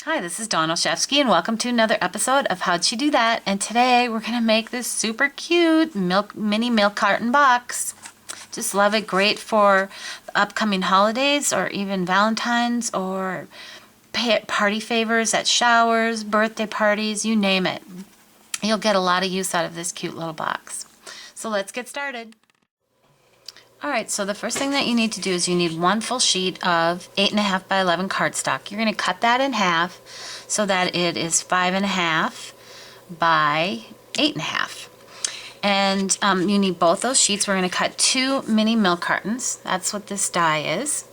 Hi, this is Dawn Olszewski and welcome to another episode of How'd She Do That? And today we're going to make this super cute mini milk carton box. Just love it. Great for the upcoming holidays or even Valentine's or party favors at showers, birthday parties, you name it. You'll get a lot of use out of this cute little box. So let's get started. Alright, so the first thing that you need to do is you need one full sheet of 8.5 by 11 cardstock. You're going to cut that in half so that it is 5.5 by 8.5. And you need both those sheets. We're going to cut 2 mini milk cartons. That's what this die is.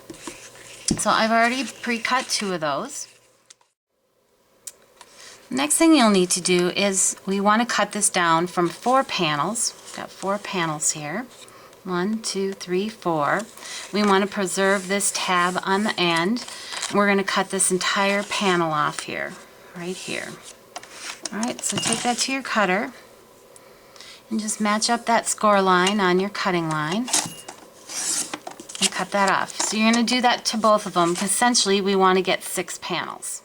So I've already pre-cut 2 of those. Next thing you'll need to do is we want to cut this down from 4 panels. We've got 4 panels here. 1, 2, 3, 4. We want to preserve this tab on the end. We're going to cut this entire panel off here, right here. Alright, so take that to your cutter and just match up that score line on your cutting line and cut that off. So you're going to do that to both of them because essentially we want to get 6 panels.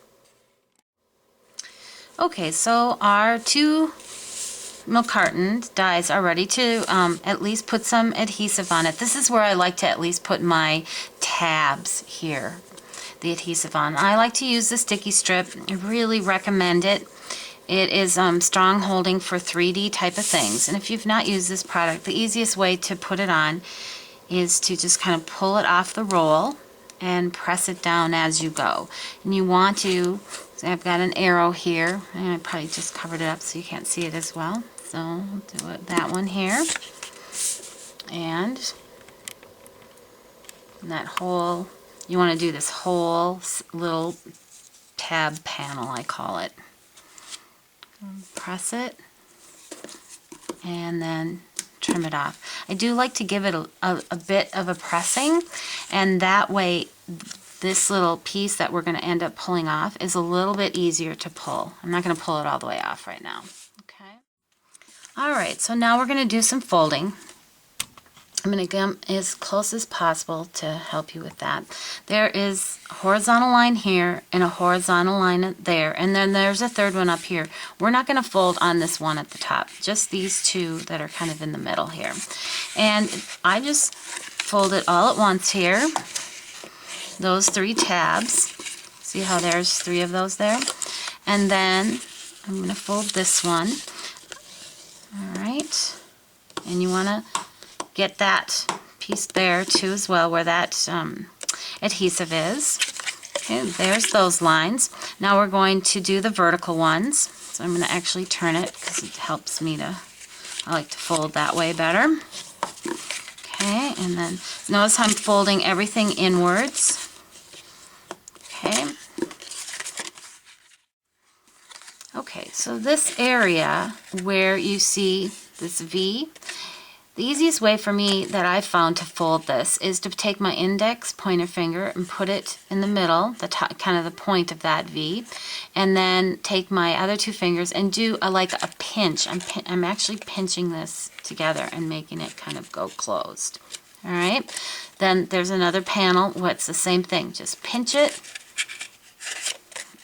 Okay, so our 2 milk carton dies are ready to at least put some adhesive on it. This is where I like to at least put my tabs here, the adhesive on. I like to use the sticky strip. I really recommend it. It is strong holding for 3D type of things. And if you've not used this product, the easiest way to put it on is to just kind of pull it off the roll and press it down as you go. And you want to, so I've got an arrow here, and I probably just covered it up so you can't see it as well. So I'll do it, that one here, and that whole, you want to do this whole little tab panel, I call it. Press it and then trim it off. I do like to give it a bit of a pressing, and that way this little piece that we're going to end up pulling off is a little bit easier to pull. I'm not going to pull it all the way off right now. Okay. Alright, so now we're going to do some folding. I'm going to come as close as possible to help you with that. There is a horizontal line here and a horizontal line there, and then there's a third one up here. We're not going to fold on this one at the top, just these 2 that are kind of in the middle here. And I just fold it all at once here, those 3 tabs. See how there's 3 of those there? And then I'm going to fold this one. Alright, and you want to get that piece there too as well where that adhesive is. Okay, there's those lines. Now we're going to do the vertical ones. So I'm going to actually turn it because it helps me to, I like to fold that way better. Okay, and then notice I'm folding everything inwards. Okay. Okay, so this area where you see this V, the easiest way for me that I've found to fold this is to take my index pointer finger and put it in the middle, the top, kind of the point of that V, and then take my other 2 fingers and do like a pinch. I'm actually pinching this together and making it kind of go closed. Alright, then there's another panel where it's the same thing. Just pinch it.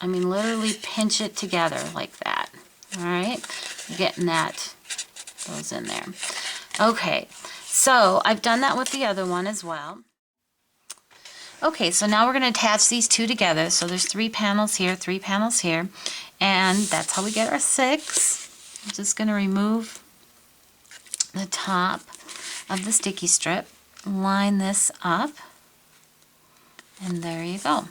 I mean literally pinch it together like that. Alright, getting that goes in there. Okay, so I've done that with the other one as well. Okay, so now we're going to attach these 2 together. So there's 3 panels here, 3 panels here, and that's how we get our 6. I'm just going to remove the top of the sticky strip, line this up, and there you go.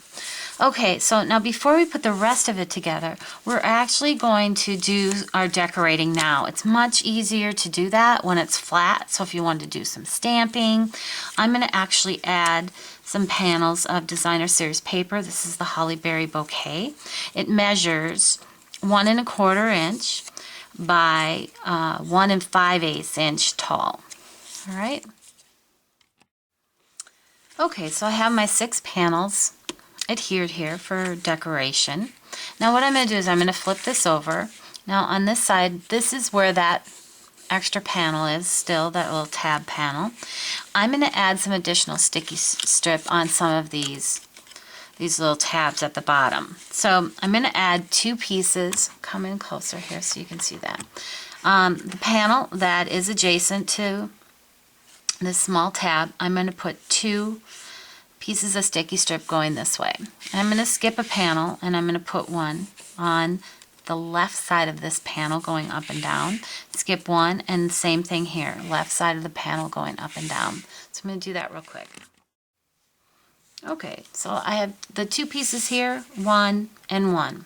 Okay, so now before we put the rest of it together, we're actually going to do our decorating now. It's much easier to do that when it's flat, so if you want to do some stamping, I'm going to actually add some panels of Designer Series paper. This is the Holly Berry Bouquet. It measures 1 1/4 inch by 1 5/8 inch tall. All right. Okay, so I have my 6 panels adhered here for decoration. Now what I'm going to do is I'm going to flip this over. Now on this side, this is where that extra panel is still, that little tab panel. I'm going to add some additional sticky strip on some of these these little tabs at the bottom. So I'm going to add 2 pieces. Come in closer here so you can see that. The panel that is adjacent to this small tab, I'm going to put 2 pieces of sticky strip going this way. I'm going to skip a panel and I'm going to put one on the left side of this panel going up and down. Skip one, and same thing here, left side of the panel going up and down. So I'm going to do that real quick. Okay, so I have the 2 pieces here, 1 and 1.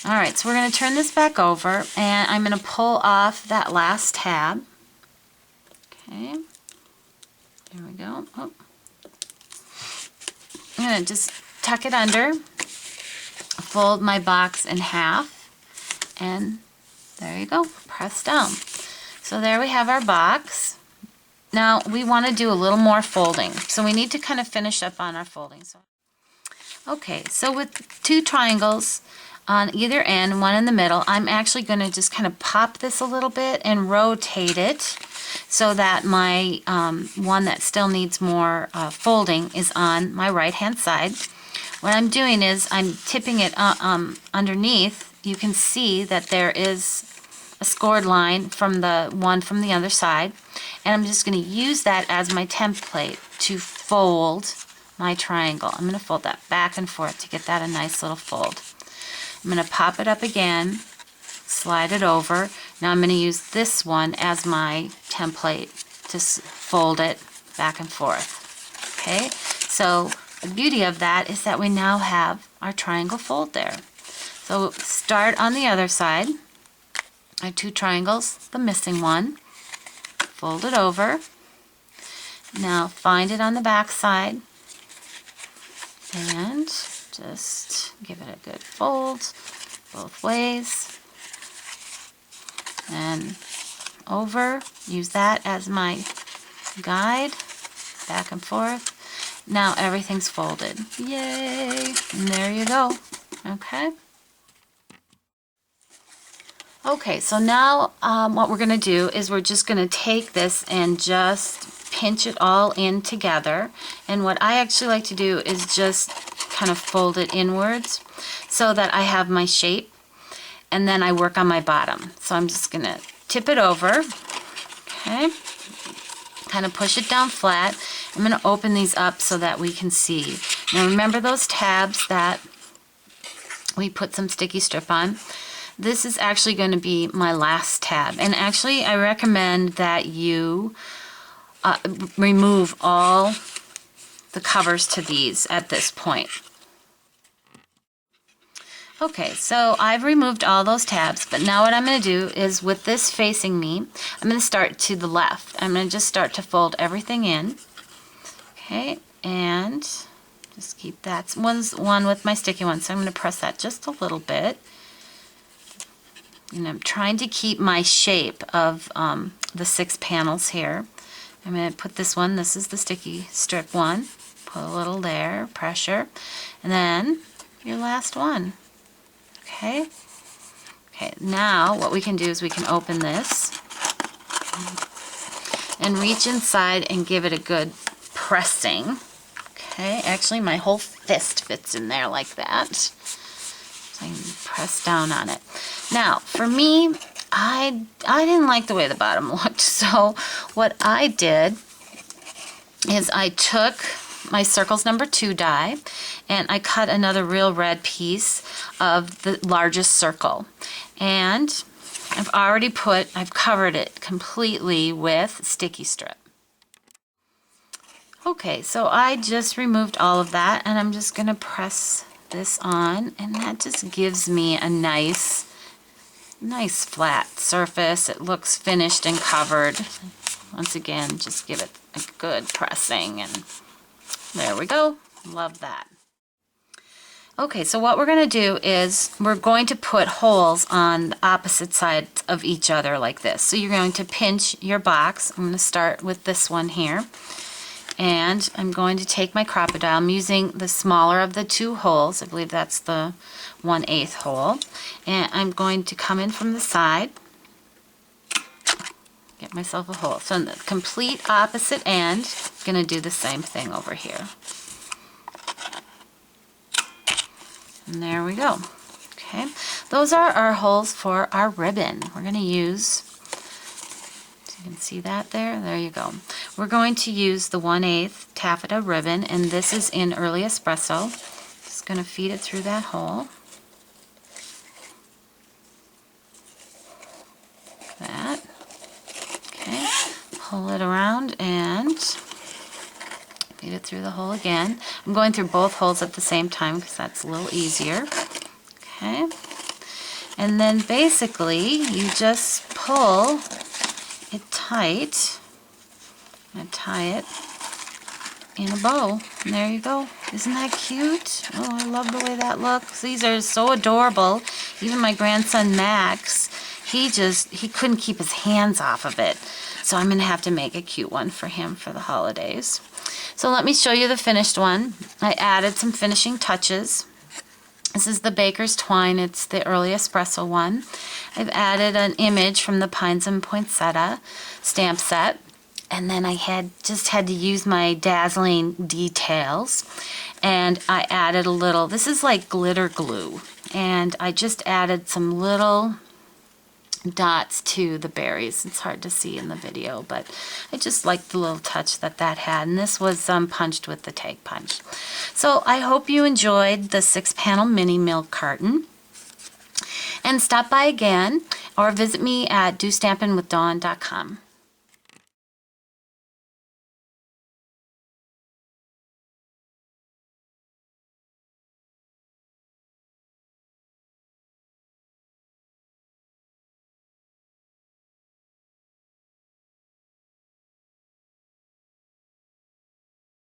All right, so we're going to turn this back over, and I'm going to pull off that last tab. Okay, there we go. Oh. I'm going to just tuck it under, fold my box in half, and there you go, press down. So there we have our box. Now we want to do a little more folding, so we need to kind of finish up on our folding. Okay, so with 2 triangles on either end, one in the middle, I'm actually going to just kind of pop this a little bit and rotate it so that my one that still needs more folding is on my right hand side. What I'm doing is I'm tipping it underneath. You can see that there is a scored line from the one from the other side, and I'm just going to use that as my template to fold my triangle. I'm going to fold that back and forth to get that a nice little fold. I'm going to pop it up again, slide it over. Now I'm going to use this one as my template to fold it back and forth. Okay, so the beauty of that is that we now have our triangle fold there. So start on the other side. I have 2 triangles, the missing one. Fold it over. Now find it on the back side and just give it a good fold both ways. And over, use that as my guide, back and forth. Now everything's folded. Yay! And there you go. Okay. Okay, so now what we're going to do is we're just going to take this and just pinch it all in together. And what I actually like to do is just kind of fold it inwards so that I have my shape, and then I work on my bottom. So I'm just going to tip it over, okay, kind of push it down flat. I'm going to open these up so that we can see. Now remember those tabs that we put some sticky strip on? This is actually going to be my last tab, and actually I recommend that you remove all the covers to these at this point. Okay, so I've removed all those tabs, but now what I'm going to do is, with this facing me, I'm going to start to the left. I'm going to just start to fold everything in. Okay, and just keep that one with my sticky one, so I'm going to press that just a little bit. And I'm trying to keep my shape of the 6 panels here. I'm going to put this one, this is the sticky strip one, put a little there, pressure, and then your last one. Okay. Okay, now what we can do is we can open this and reach inside and give it a good pressing. Okay, actually my whole fist fits in there like that. So I can press down on it. Now, for me, I didn't like the way the bottom looked, so what I did is I took my Circles No. 2 die and I cut another real red piece of the largest circle. And I've covered it completely with sticky strip. Okay, so I just removed all of that, and I'm just going to press this on, and that just gives me a nice flat surface. It looks finished and covered. Once again, just give it a good pressing, and there we go. Love that. Okay, so what we're going to do is we're going to put holes on the opposite sides of each other like this. So you're going to pinch your box. I'm going to start with this one here. And I'm going to take my crocodile. I'm using the smaller of the 2 holes. I believe that's the 1/8 hole. And I'm going to come in from the side, get myself a hole. So on the complete opposite end, I'm going to do the same thing over here. And there we go. Okay, those are our holes for our ribbon. We're going to use, so you can see that there you go. We're going to use the 1/8 taffeta ribbon, and this is in Early Espresso. Just going to feed it through that hole. That. Okay, pull it around and feed it through the hole again. I'm going through both holes at the same time because that's a little easier. Okay, and then basically you just pull it tight and tie it in a bow. And there you go. Isn't that cute? Oh, I love the way that looks. These are so adorable. Even my grandson Max, he couldn't keep his hands off of it. So I'm going to have to make a cute one for him for the holidays. So let me show you the finished one. I added some finishing touches. This is the Baker's Twine. It's the Early Espresso one. I've added an image from the Pines and Poinsettia stamp set. And then I just had to use my dazzling details. And I added a little, this is like glitter glue. And I just added some little dots to the berries. It's hard to see in the video, but I just like the little touch that had, and this was punched with the tag punch. So I hope you enjoyed the 6-panel mini milk carton, and stop by again or visit me at DOstampingwithDawn.com.